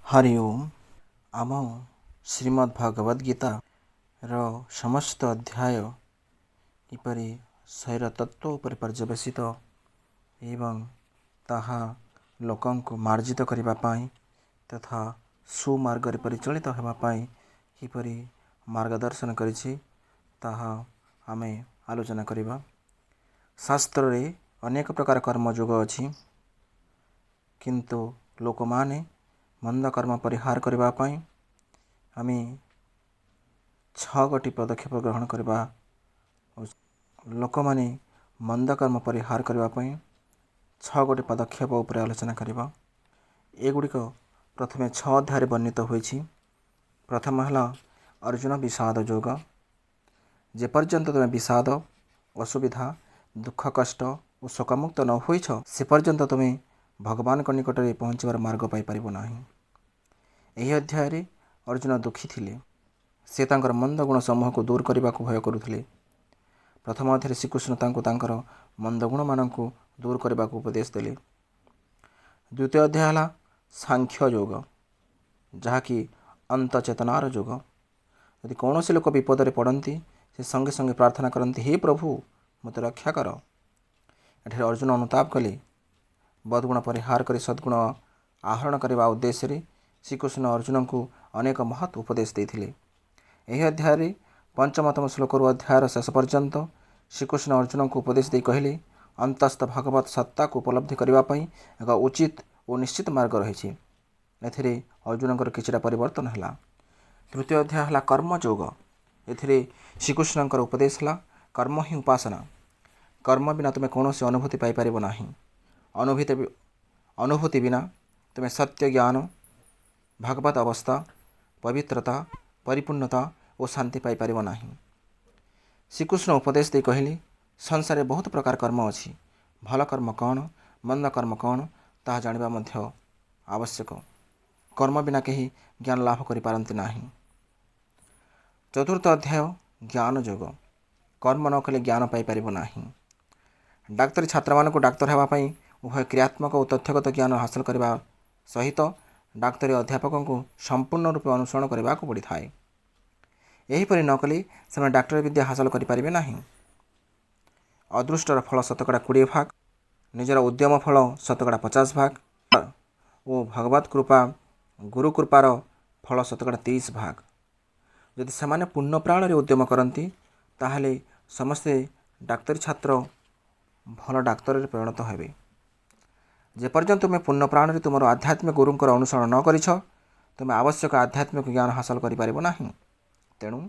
हरि ओम। आम श्रीमद् भगवद गीता रो समस्त अध्याय किपरि शरीर तत्व उपर पर्यवेसित एवं ताहा लोकंको मार्जित करिबा पाई तथा सुमार्ग परिचालित हेबा पाई किपरि मार्गदर्शन करिछि ताहा आमे आलोचना करिबा। शास्त्र रे अनेक प्रकार कर्म योग अछि, किंतु लोकमाने मंद कर्म परिहार करबा पाई आमे 6 गोटी पदक्षेप ग्रहण करबा। लोक माने मंद कर्म परिहार करबा पाई 6 गोटी पदक्षेप उपर आलोचना करबा। एगुड़िक प्रथमे 6 अध्याय वर्णित होइछि। प्रथम हला अर्जुन विषाद योग। जे पर्यंत तुम विषाद, असुविधा, दुख, कष्ट और शोकमुक्त न होइछ से पर्यंत तुम भगवान को निकट में पहुँचबार मार्ग पाई परिबो नाही। एही अध्याय रे अर्जुन दुखी थिले। से तांकर मंद गुण समूह को दूर करने को भय करुथिले। प्रथम अध्याय श्रीकृष्ण तांकर मंद गुण मानक दूर करने को उपदेश देले। द्वितीय अध्याय हला सांख्य योग, जहाँकि अंत चेतनार योग। यदि कौन से लोक विपद रे पड़ती से संगे संगे प्रार्थना करती, हे प्रभु मत रक्षा कर। एठारे अर्जुन अनुताप कले बदगुण परिहार कर सद्गुण आहरण करने उद्देश्य श्रीकृष्ण अर्जुन को अनेक महत् उपदेश देते। यही अध्याय पंचमतम श्लोक अध्यायर शेष पर्यंत श्रीकृष्ण अर्जुन को उपदेश दे कहले अंतस्थ भगवत सत्ता को उपलब्धि करने एक उचित और निश्चित मार्ग रही। एथिरे अर्जुन किछिटा परिवर्तन है। तृतीय अध्याय है कर्म योग। एथिरे श्रीकृष्ण उपदेश है कर्म ही उपासना। कर्म बिना तुम्हें कौन से अनुभूति पाइपर ना। अनुभूति बिना तुम्हें सत्य ज्ञान, भगवत अवस्था, पवित्रता, परिपूर्णता और शांति पाइपर ना। श्रीकृष्ण उपदेश दे कहले संसार में बहुत प्रकार कर्म अच्छी। भल कर्म कौन, मंद कर्म कौन ताहा जानिबा मध्य आवश्यक। कर्म बिना कहीं ज्ञान लाभ करि पारंती नाही। चतुर्थ अध्याय ज्ञान योग। कर्म न कले ज्ञान पाई परिबो नाही। डाक्तरी छात्र मानक डाक्तर हेबा पई उभय क्रियात्मक और तथ्यगत ज्ञान हासिल करबा सहित डाक्तरी अध्यापक को संपूर्ण रूप अनुसरण करने को पड़ी थाए। यहीपरि न कले से डाक्टर विद्या हासिल करें ना। अदृष्टर फल शतकड़ा 20 भाग, निजर उद्यम फल शतकड़ा 50 भाग और भगवत कृपा गुरु कृपार फल शतकड़ा 30 भाग। यदि से पूर्ण प्राण रे उद्यम करती ताहले समस्ते डाक्तरी छात्र भल डाक्तर रे परिणत हेबे। जेपर्यंत तुम पूर्ण प्राण रे तुम आध्यात्मिक गुरुंकर अनुसरण न करिछ तुम आवश्यक आध्यात्मिक ज्ञान हासिल करिपारिबो नाही। तेणु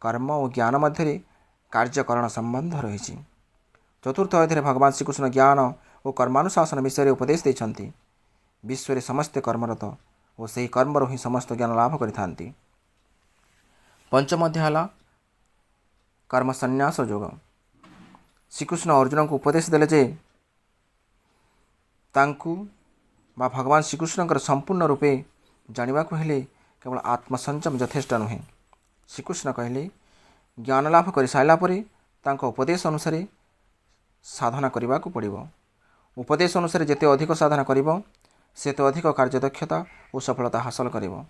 कर्म और ज्ञान मध्य कार्यकरण संबंध रही। चतुर्थ अध्याय भगवान श्रीकृष्ण ज्ञान और कर्मानुशासन विषय उपदेश देते। विश्व समस्ते कर्मरत और सही कर्मर ही समस्त ज्ञान लाभ करिथांती। पंचम अध्याय है कर्म संन्यास योग। श्रीकृष्ण अर्जुन को उपदेश देले जे तांकु बा भगवान श्रीकृष्ण संपूर्ण रूपे जानिबा को हेले केवल आत्मसंयम यथेष्ट नुहे। श्रीकृष्ण कहले ज्ञान लाभ कर सारा पर तांको उपदेश अनुसार साधना करने को पड़ो। उपदेश अनुसार जिते अधिक साधना करिबो सेते अधिक कार्यदक्षता और सफलता हासिल करिबो।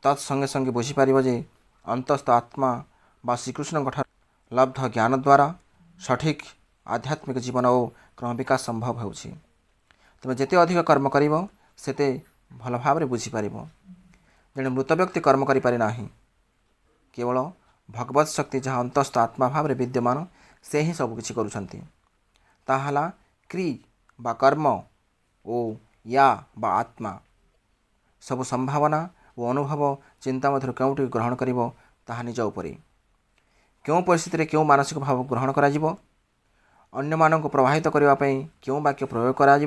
तत्संगे संगे बुझीपार जे अंतस्थ आत्मा बा श्रीकृष्ण लब्ध ज्ञान द्वारा सठिक आध्यात्मिक जीवन और क्रम विकास संभव होउछि। तुम जिते अधिक कर्म करिबो सेते भल भाव में बुझीपार। जड़े मृत व्यक्ति कर्म करें ना, केवल भगवत शक्ति जहाँ अंतस्थ आत्मा भाव में विद्यमान से ही सबकि करुँच। ताहला क्री बा कर्म ओ या बा आत्मा सब संभावना और अनुभव चिंता मध्य क्योंटी ग्रहण करिबो ताहा निज उपरे। क्यों परिस्थिति क्यों मानसिक भाव ग्रहण करा, अन्य मानक प्रभावित करने क्यों वाक्य प्रयोग करा,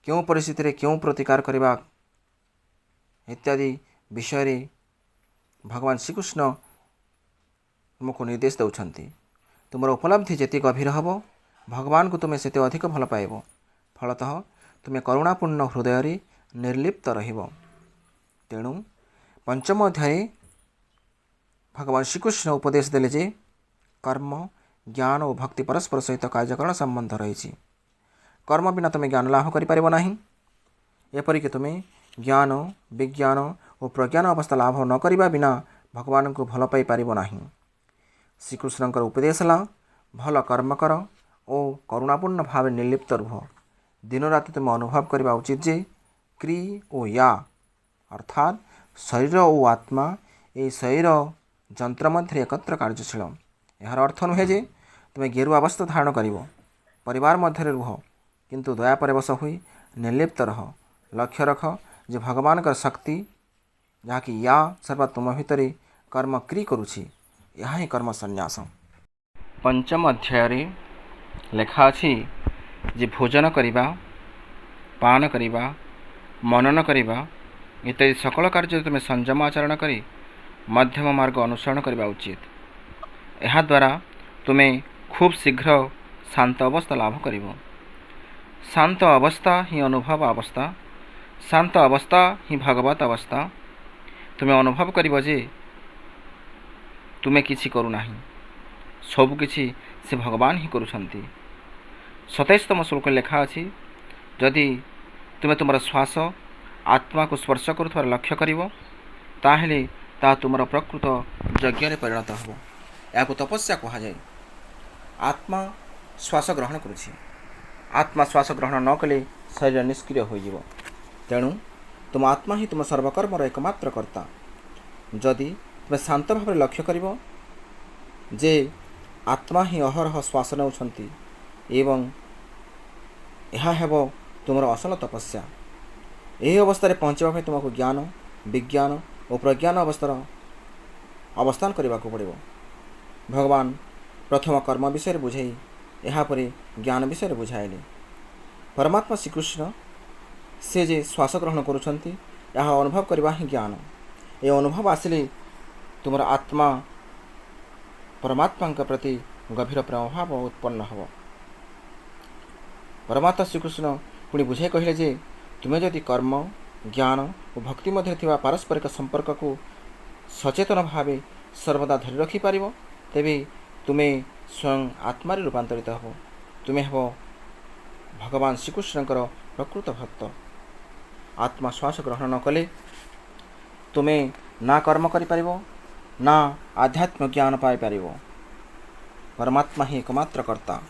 क्यों परिस्थिति क्यों प्रतिकार करने इत्यादि विषय भगवान श्रीकृष्ण तुमको निर्देश दौरान। तुम उपलब्धि जिते गभीर हम भगवान को तुम्हें सेते अधिक भल पाइब। फलतः तुम्हें करुणापूर्ण हृदय निर्लिप्त रहिब। तेणु पंचम अध्याय भगवान श्रीकृष्ण उपदेश देले जे कर्म ज्ञान और भक्ति परस्पर सहित कार्यकरण संबंध रही। कर्म बिना तुम्हें ज्ञान लाभ करें ना। एपरिक तुम्हें ज्ञान विज्ञान और प्रज्ञान अवस्था लाभ न करने बिना भगवान को भल पाई पार नहीं। श्रीकृष्णकर उपदेश है भल कर्म कर और करुणापूर्ण भाव निर्लिप्त रुह। दिन राति तुम अनुभव करने उचित जे क्री और या अर्थात शरीर और आत्मा ये शरीर जंत्र मध्य एकत्र कार्यशील। यार अर्थ नुहे जे तुम्हें गेरुआ वस्त्र धारण कर परिवार मध्य रुह किंतु दया परवश हुई निर्लिप्त रह। लक्ष्य रख जे भगवान का शक्ति जहाँकि या सर्वा तुम भितर कर्म क्री करुछि यह ही कर्म संन्यास। पंचम अध्याय लेखा अछि जे भोजन करिबा पान करिबा मनन करिबा इत्यादि सकल कार्य तुम संयम आचरण करी मध्यम मार्ग अनुसरण करने उचित। यह द्वारा तुम्हें खूब शीघ्र शांत अवस्था लाभ कर। शांत अवस्था ही अनुभव अवस्था, शांत अवस्था ही भगवत अवस्था। तुम्हें अनुभव कर जे तुम्हें किसी करूना सबकि से भगवान ही करुछंती। 27तम श्लोक लेखा अछि जदि तुम्हें तुम श्वास आत्मा को स्पर्श करुवार लक्ष्य कर ताहेले ता तुमर प्रकृत यज्ञ परिणत हो। या तपस्या कह जाए। आत्मा श्वास ग्रहण करुछि, आत्मा श्वास ग्रहण न कले शरीर निष्क्रिय हो। तेणु तुम आत्मा ही तुम सर्वकर्मर एकमात्र कर्ता। जदि तुम शांत भाव लक्ष्य कर जे आत्मा ही अहरह श्वास नौछंती एवं यह हेब तुमर असल तपस्या। यही अवस्था पहुँचवा तुमको ज्ञान विज्ञान और प्रज्ञान अवस्थार अवस्थान करने को पड़ो। भगवान प्रथम कर्म विषय बुझाई यापर ज्ञान विषय बुझाइले। परमात्मा श्रीकृष्ण से जे श्वास ग्रहण करुछंती यह अनुभव करवा ही ज्ञान। ये अनुभव आसिले तुम आत्मा परमात्मा प्रति गभीर प्रेम भाव उत्पन्न हो। परमात्मा श्रीकृष्ण पुणी बुझाई कहले जे तुम्हें जदि कर्म ज्ञान और भक्ति मध्य थिबा पारस्परिक संपर्क को सचेतन भाव सर्वदा धरी रखिपार तेबे तुम्हें स्वयं आत्मा रूपांतरित हो। तुम्हें हो भगवान श्रीकृष्णकर प्रकृत भक्त। आत्मा श्वास ग्रहण न कले तुम्हें ना कर्म कर ना आध्यात्म ज्ञान पाई पार। परमात्मा ही एकमात्र कर्ता।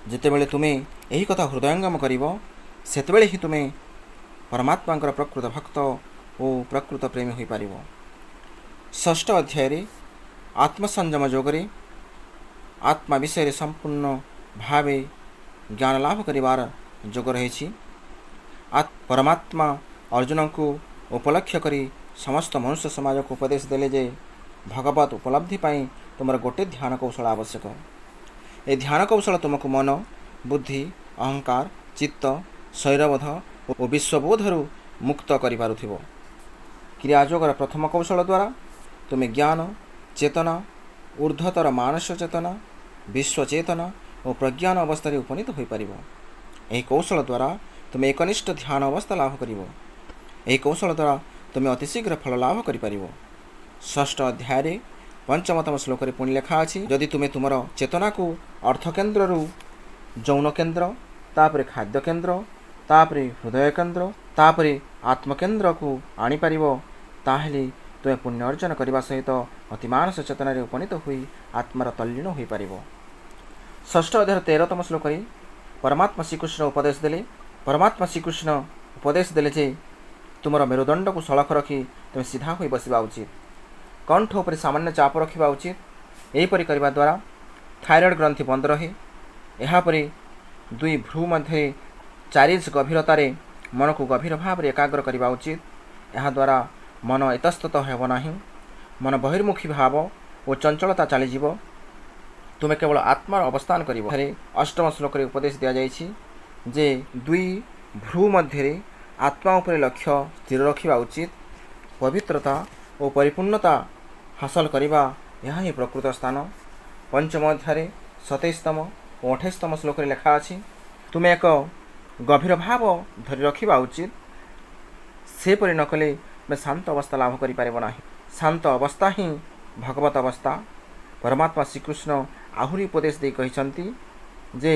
जितेबेले तुम्हें यही कथा हृदयंगम कर सेतेबेले ही तुम्हें परमात्मा प्रकृत भक्त और प्रकृत प्रेमी हो पार। 6 अध्याय आत्मसंयम जोगरे आत्मा विषय संपूर्ण भाव ज्ञान लाभ करिवार जोग रही। परमात्मा अर्जुन को उपलक्ष्य करी समस्त मनुष्य समाज को उपदेश देले जे भगवत उपलब्धि पाई तुमर गोटे ध्यान कौशल आवश्यक। ए ध्यान कौशल तुमको मन बुद्धि अहंकार चित्त शरीरबोध और विश्वबोधरु मुक्त करिपारुथिबो। क्रियायोगर प्रथम कौशल द्वारा तुम्हें ज्ञान चेतना ऊर्ध्वतर मानस चेतना विश्व चेतना और प्रज्ञान अवस्था उपनीत हो पार। यह कौशल द्वारा तुम्हें एकनिष्ठ ध्यान अवस्था लाभ कर। यह कौशल द्वारा तुम्हें अतिशीघ्र फल लाभ कर। 6 अध्याय 5मतम श्लोक पुणी लेखा अछि जदि तुम्हें तुमर चेतना को अर्थ केन्द्र रु जौन केन्द्र तापर खाद्य केन्द्र तापर हृदय केन्द्र तापर आत्मकेन्द्र को आनीपर ताहेले तुम्हें पुण्य अर्जन करने सहित अतिमानस चेतन उपनीत हुई आत्मार तल्लीन हो पार। 6 अध्याय 13तम श्लोक परमात्मा श्रीकृष्ण उपदेश देले। परमात्मा श्रीकृष्ण उपदेश देले जे तुमर मेरुदंड को सड़क रखी तुम्हें सीधा हो बसवा उचित। कंठ उपर सामान्य चाप रखा उचित। यहीपरि करने द्वारा थायरॉइड ग्रंथि बंद रहे। यापर 2 भ्रू मध्य 4 इंच गभीरतार मन को गभीर भाव में एकाग्र करने उचित। यह द्वारा मन इतस्तत हेब नाही। मन बहिर्मुखी भाव और चंचलता चलीज। तुम्हें केवल आत्मार अवस्थान कर। 8म श्लोक उपदेश दि जाइछि जे 2 भ्रू मध्य आत्मा उपर लक्ष्य स्थिर रखा उचित। पवित्रता और परिपूर्णता हासिल करवा यह ही प्रकृत स्थान। 5म अध्याय 27तम और 28तम श्लोक लेखा अछि तुम्हें एक गभीर भाव धरी रखा उचित। सेपरि न कले मैं शांत अवस्था लाभ कर। शांत अवस्था ही भगवत अवस्था। परमात्मा श्रीकृष्ण आहुरी उपदेश दे कहिसंती जे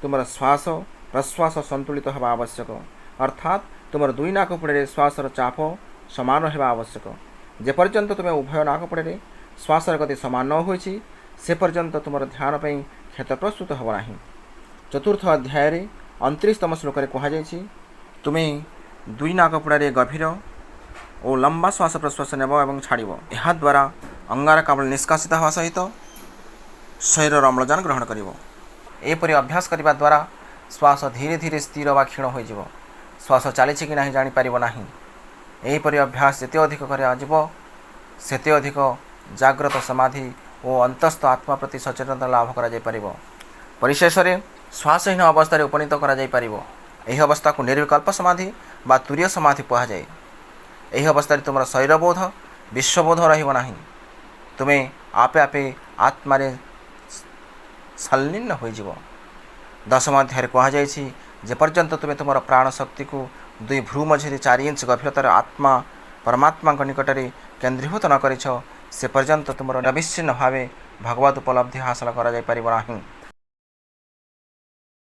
तुमर श्वास प्रश्वास संतुलित हवा आवश्यक। अर्थात तुम दुई नाकपुड़े श्वासर चाप सामान रहा आवश्यक। जेपर्यंत तुम्हें उभय नाकपुड़े श्वासर गति सामान न हो से पर्यंत तुम ध्यान पर क्षेत्र प्रस्तुत होना। चतुर्थ अध्याय 29तम श्लोक कहुई तुम्हें दुई नाकपुड़े गभीर और लंबा श्वास प्रश्वास नेब और छाड़ यह द्वारा अंगारकाम्ल निष्कासित होगा सहित शरीर अम्लजान ग्रहण कर। एपरी अभ्यास करने द्वारा श्वास धीरे धीरे स्थिर व क्षीण हो श्वास चली कि ना जापर ना। यहीपरि अभ्यास जिते अधिक करते अधिक जाग्रत समाधि और अंतस्थ आत्मा प्रति सचेतनता लाभ कर परिशेष में श्वासहीन अवस्था उपनीत कर। अवस्था को निर्विकल्प समाधि बा तुरीय समाधि कहुए। यही अवस्था तुम शरीरबोध विश्वबोध रहा। तुम्हें आपे आपे आत्मा संलीन हो। 10म अध्याय कहुई जेपर्यंत तुम्हें तुम प्राण शक्ति को 2 भ्रू मझे 4 इंच गभीरतार आत्मा परमात्मा निकट में केन्द्रीभूत न कर से पर्यंत तुम अविच्छिन्न भाव भगवत उपलब्धि हासिल कर।